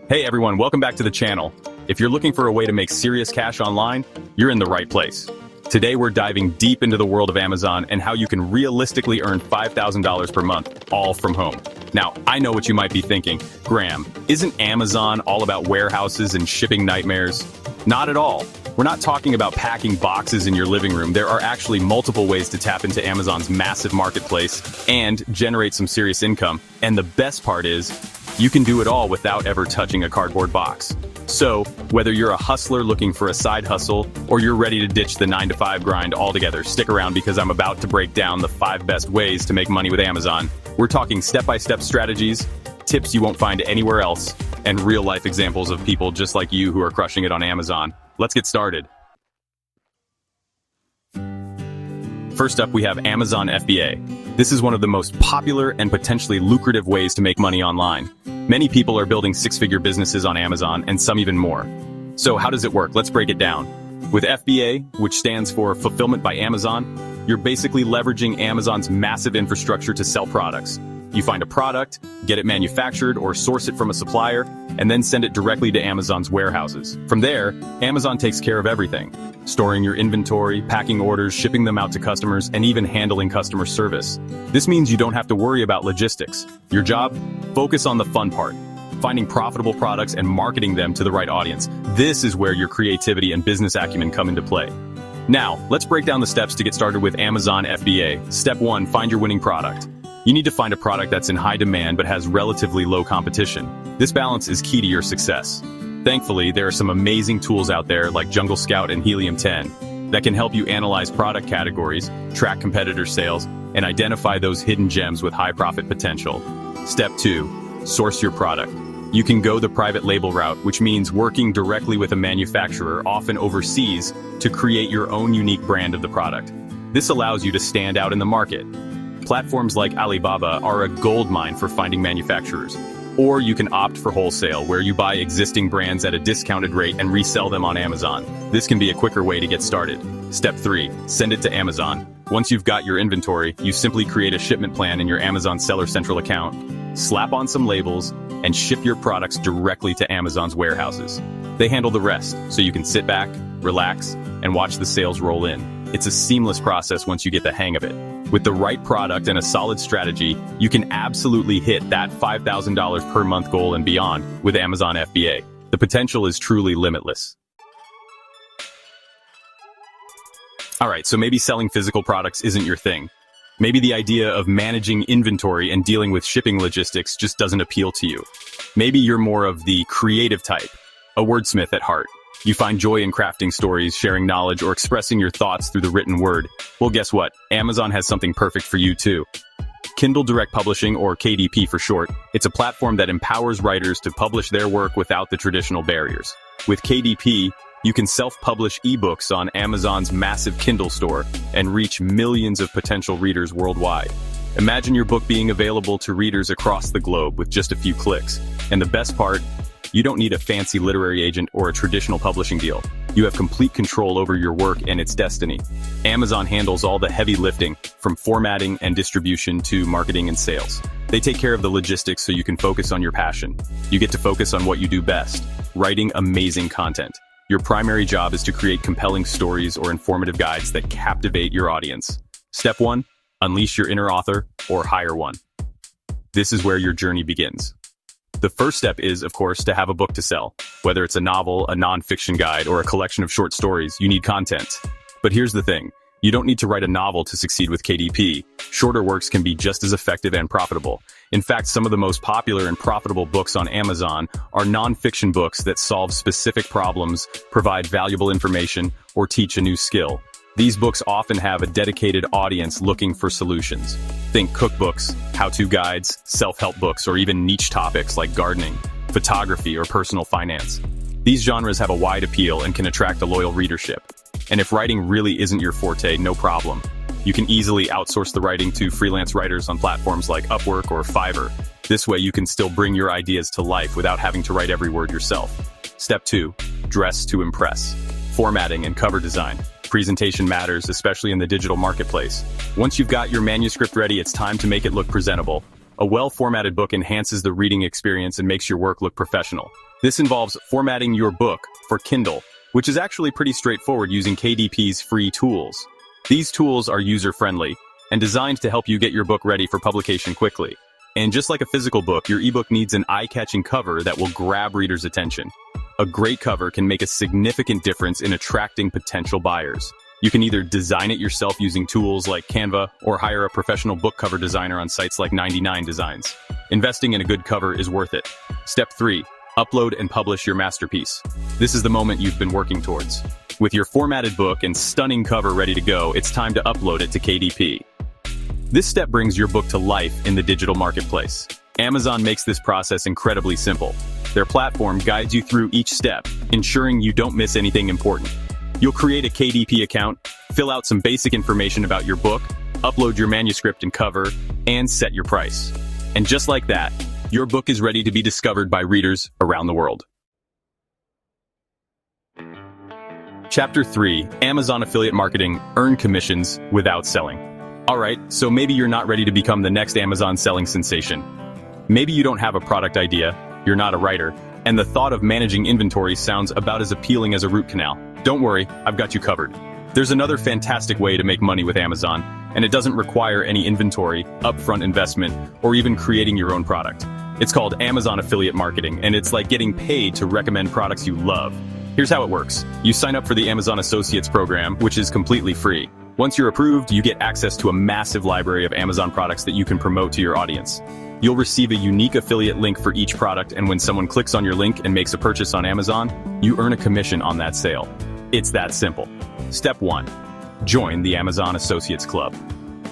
Hey everyone, welcome back to the channel. If you're looking for a way to make serious cash online, you're in the right place. Today we're diving deep into the world of Amazon and how you can realistically earn $5,000 per month, all from home. Now, I know what you might be thinking. Graham, isn't Amazon all about warehouses and shipping nightmares? Not at all. We're not talking about packing boxes in your living room. There are actually multiple ways to tap into Amazon's massive marketplace and generate some serious income. And the best part is, you can do it all without ever touching a cardboard box. So, whether you're a hustler looking for a side hustle, or you're ready to ditch the 9-to-5 grind altogether, stick around because I'm about to break down the 5 best ways to make money with Amazon. We're talking step-by-step strategies, tips you won't find anywhere else, and real-life examples of people just like you who are crushing it on Amazon. Let's get started. First up, we have Amazon FBA. This is one of the most popular and potentially lucrative ways to make money online. Many people are building six-figure businesses on Amazon, and some even more. So how does it work? Let's break it down. With FBA, which stands for Fulfillment by Amazon, you're basically leveraging Amazon's massive infrastructure to sell products. You find a product, get it manufactured or source it from a supplier, and then send it directly to Amazon's warehouses. From there, Amazon takes care of everything. Storing your inventory, packing orders, shipping them out to customers, and even handling customer service. This means you don't have to worry about logistics. Your job? Focus on the fun part. Finding profitable products and marketing them to the right audience. This is where your creativity and business acumen come into play. Now, let's break down the steps to get started with Amazon FBA. Step 1, find your winning product. You need to find a product that's in high demand but has relatively low competition. This balance is key to your success. Thankfully, there are some amazing tools out there like Jungle Scout and Helium 10 that can help you analyze product categories, track competitor sales, and identify those hidden gems with high profit potential. Step 2, source your product. You can go the private label route, which means working directly with a manufacturer, often overseas, to create your own unique brand of the product. This allows you to stand out in the market. Platforms like Alibaba are a goldmine for finding manufacturers. Or you can opt for wholesale, where you buy existing brands at a discounted rate and resell them on Amazon. This can be a quicker way to get started. Step 3, send it to Amazon. Once you've got your inventory, you simply create a shipment plan in your Amazon Seller Central account, slap on some labels, and ship your products directly to Amazon's warehouses. They handle the rest, so you can sit back, relax, and watch the sales roll in. It's a seamless process once you get the hang of it. With the right product and a solid strategy, you can absolutely hit that $5,000 per month goal and beyond with Amazon FBA. The potential is truly limitless. Alright, so maybe selling physical products isn't your thing. Maybe the idea of managing inventory and dealing with shipping logistics just doesn't appeal to you. Maybe you're more of the creative type, a wordsmith at heart. You find joy in crafting stories, sharing knowledge, or expressing your thoughts through the written word. Well, guess what? Amazon has something perfect for you too. Kindle Direct Publishing, or KDP for short, it's a platform that empowers writers to publish their work without the traditional barriers. With KDP, you can self-publish ebooks on Amazon's massive Kindle store and reach millions of potential readers worldwide. Imagine your book being available to readers across the globe with just a few clicks. And the best part? You don't need a fancy literary agent or a traditional publishing deal. You have complete control over your work and its destiny. Amazon handles all the heavy lifting, from formatting and distribution to marketing and sales. They take care of the logistics so you can focus on your passion. You get to focus on what you do best, writing amazing content. Your primary job is to create compelling stories or informative guides that captivate your audience. Step 1, unleash your inner author or hire one. This is where your journey begins. The first step is, of course, to have a book to sell. Whether it's a novel, a non-fiction guide, or a collection of short stories, you need content. But here's the thing. You don't need to write a novel to succeed with KDP. Shorter works can be just as effective and profitable. In fact, some of the most popular and profitable books on Amazon are non-fiction books that solve specific problems, provide valuable information, or teach a new skill. These books often have a dedicated audience looking for solutions. Think cookbooks, how-to guides, self-help books, or even niche topics like gardening, photography, or personal finance. These genres have a wide appeal and can attract a loyal readership. And if writing really isn't your forte, no problem. You can easily outsource the writing to freelance writers on platforms like Upwork or Fiverr. This way you can still bring your ideas to life without having to write every word yourself. Step 2, dress to impress. Formatting and cover design. Presentation matters, especially in the digital marketplace. Once you've got your manuscript ready, it's time to make it look presentable. A well-formatted book enhances the reading experience and makes your work look professional. This involves formatting your book for Kindle, which is actually pretty straightforward using KDP's free tools. These tools are user-friendly and designed to help you get your book ready for publication quickly. And just like a physical book, your ebook needs an eye-catching cover that will grab readers' attention. A great cover can make a significant difference in attracting potential buyers. You can either design it yourself using tools like Canva or hire a professional book cover designer on sites like 99 Designs. Investing in a good cover is worth it. Step 3. Upload and publish your masterpiece. This is the moment you've been working towards. With your formatted book and stunning cover ready to go, it's time to upload it to KDP. This step brings your book to life in the digital marketplace. Amazon makes this process incredibly simple. Their platform guides you through each step, ensuring you don't miss anything important. You'll create a KDP account, fill out some basic information about your book, upload your manuscript and cover, and set your price. And just like that, your book is ready to be discovered by readers around the world. Chapter 3. Amazon Affiliate Marketing. Earn commissions without selling. Alright, so maybe you're not ready to become the next Amazon selling sensation. Maybe you don't have a product idea, you're not a writer, and the thought of managing inventory sounds about as appealing as a root canal. Don't worry, I've got you covered. There's another fantastic way to make money with Amazon, and it doesn't require any inventory, upfront investment, or even creating your own product. It's called Amazon Affiliate Marketing, and it's like getting paid to recommend products you love. Here's how it works. You sign up for the Amazon Associates program, which is completely free. Once you're approved, you get access to a massive library of Amazon products that you can promote to your audience. You'll receive a unique affiliate link for each product, and when someone clicks on your link and makes a purchase on Amazon, you earn a commission on that sale. It's that simple. Step 1. Join the Amazon Associates Club.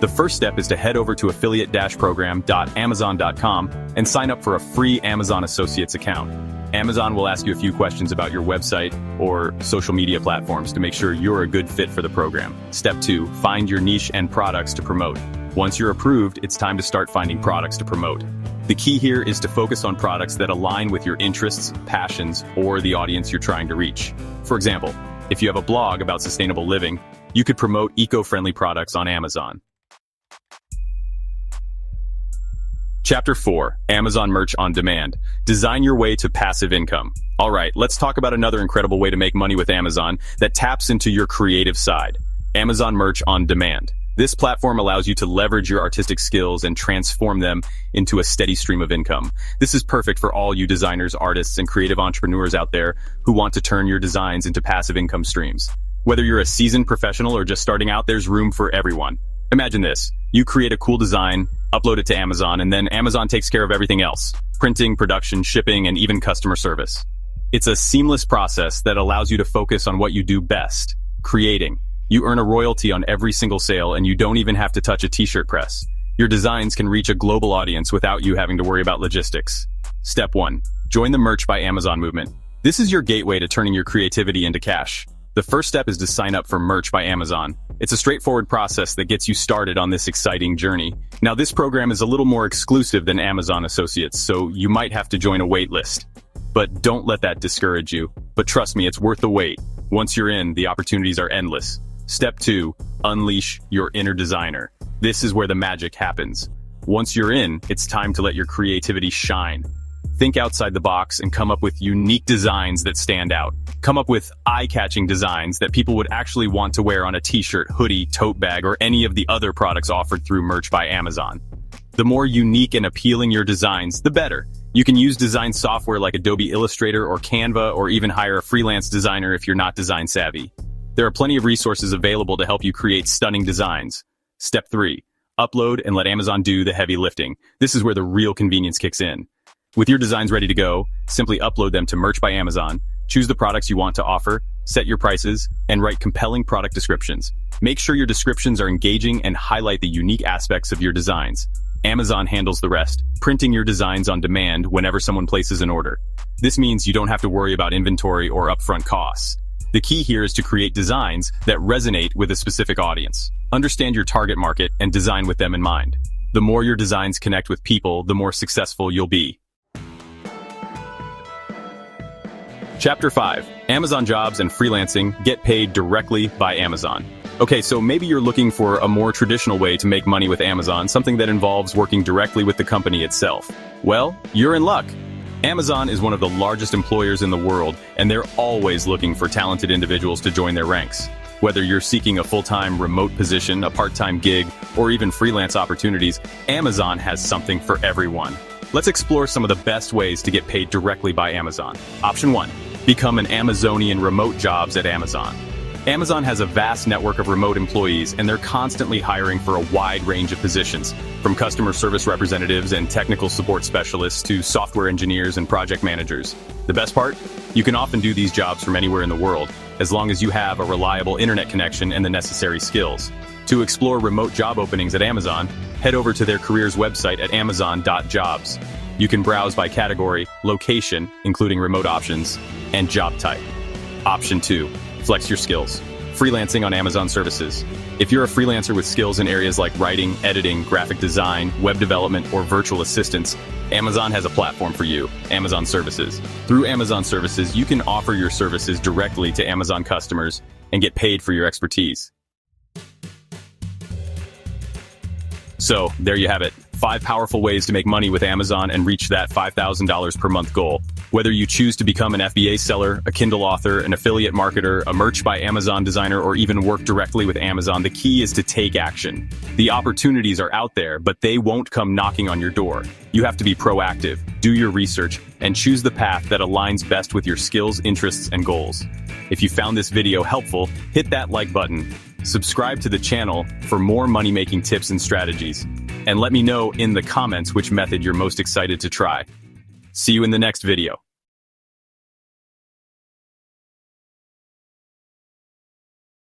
The first step is to head over to affiliate-program.amazon.com and sign up for a free Amazon Associates account. Amazon will ask you a few questions about your website or social media platforms to make sure you're a good fit for the program. Step 2. Find your niche and products to promote. Once you're approved, it's time to start finding products to promote. The key here is to focus on products that align with your interests, passions, or the audience you're trying to reach. For example, if you have a blog about sustainable living, you could promote eco-friendly products on Amazon. Chapter 4. Amazon Merch on Demand. Design your way to passive income. Alright, let's talk about another incredible way to make money with Amazon that taps into your creative side. Amazon Merch on Demand. This platform allows you to leverage your artistic skills and transform them into a steady stream of income. This is perfect for all you designers, artists, and creative entrepreneurs out there who want to turn your designs into passive income streams. Whether you're a seasoned professional or just starting out, there's room for everyone. Imagine this. You create a cool design, upload it to Amazon, and then Amazon takes care of everything else. Printing, production, shipping, and even customer service. It's a seamless process that allows you to focus on what you do best, creating. You earn a royalty on every single sale, and you don't even have to touch a t-shirt press. Your designs can reach a global audience without you having to worry about logistics. Step 1. Join the Merch by Amazon movement. This is your gateway to turning your creativity into cash. The first step is to sign up for Merch by Amazon. It's a straightforward process that gets you started on this exciting journey. Now, this program is a little more exclusive than Amazon Associates, so you might have to join a wait list. But don't let that discourage you. But trust me, it's worth the wait. Once you're in, the opportunities are endless. Step 2. Unleash your inner designer. This is where the magic happens. Once you're in, it's time to let your creativity shine. Think outside the box and come up with unique designs that stand out. Come up with eye-catching designs that people would actually want to wear on a t-shirt, hoodie, tote bag, or any of the other products offered through Merch by Amazon. The more unique and appealing your designs, the better. You can use design software like Adobe Illustrator or Canva, or even hire a freelance designer if you're not design savvy. There are plenty of resources available to help you create stunning designs. Step 3. Upload and let Amazon do the heavy lifting. This is where the real convenience kicks in. With your designs ready to go, simply upload them to Merch by Amazon, choose the products you want to offer, set your prices, and write compelling product descriptions. Make sure your descriptions are engaging and highlight the unique aspects of your designs. Amazon handles the rest, printing your designs on demand whenever someone places an order. This means you don't have to worry about inventory or upfront costs. The key here is to create designs that resonate with a specific audience. Understand your target market and design with them in mind. The more your designs connect with people, the more successful you'll be. Chapter 5. Amazon Jobs and Freelancing. Get paid directly by Amazon. Okay, so maybe you're looking for a more traditional way to make money with Amazon, something that involves working directly with the company itself. Well, you're in luck. Amazon is one of the largest employers in the world, and they're always looking for talented individuals to join their ranks. Whether you're seeking a full-time remote position, a part-time gig, or even freelance opportunities, Amazon has something for everyone. Let's explore some of the best ways to get paid directly by Amazon. Option 1. Become an Amazonian remote jobs at Amazon. Amazon has a vast network of remote employees, and they're constantly hiring for a wide range of positions, from customer service representatives and technical support specialists to software engineers and project managers. The best part? You can often do these jobs from anywhere in the world, as long as you have a reliable internet connection and the necessary skills. To explore remote job openings at Amazon, head over to their careers website at amazon.jobs. You can browse by category, location, including remote options, and job type. Option 2. Flex your skills. Freelancing on Amazon services. If you're a freelancer with skills in areas like writing, editing, graphic design, web development, or virtual assistance, Amazon has a platform for you, Amazon Services. Through Amazon Services, you can offer your services directly to Amazon customers and get paid for your expertise. So, there you have it. 5 powerful ways to make money with Amazon and reach that $5,000 per month goal. Whether you choose to become an FBA seller, a Kindle author, an affiliate marketer, a Merch by Amazon designer, or even work directly with Amazon, the key is to take action. The opportunities are out there, but they won't come knocking on your door. You have to be proactive, do your research, and choose the path that aligns best with your skills, interests, and goals. If you found this video helpful, hit that like button. Subscribe to the channel for more money-making tips and strategies. And let me know in the comments which method you're most excited to try. See you in the next video.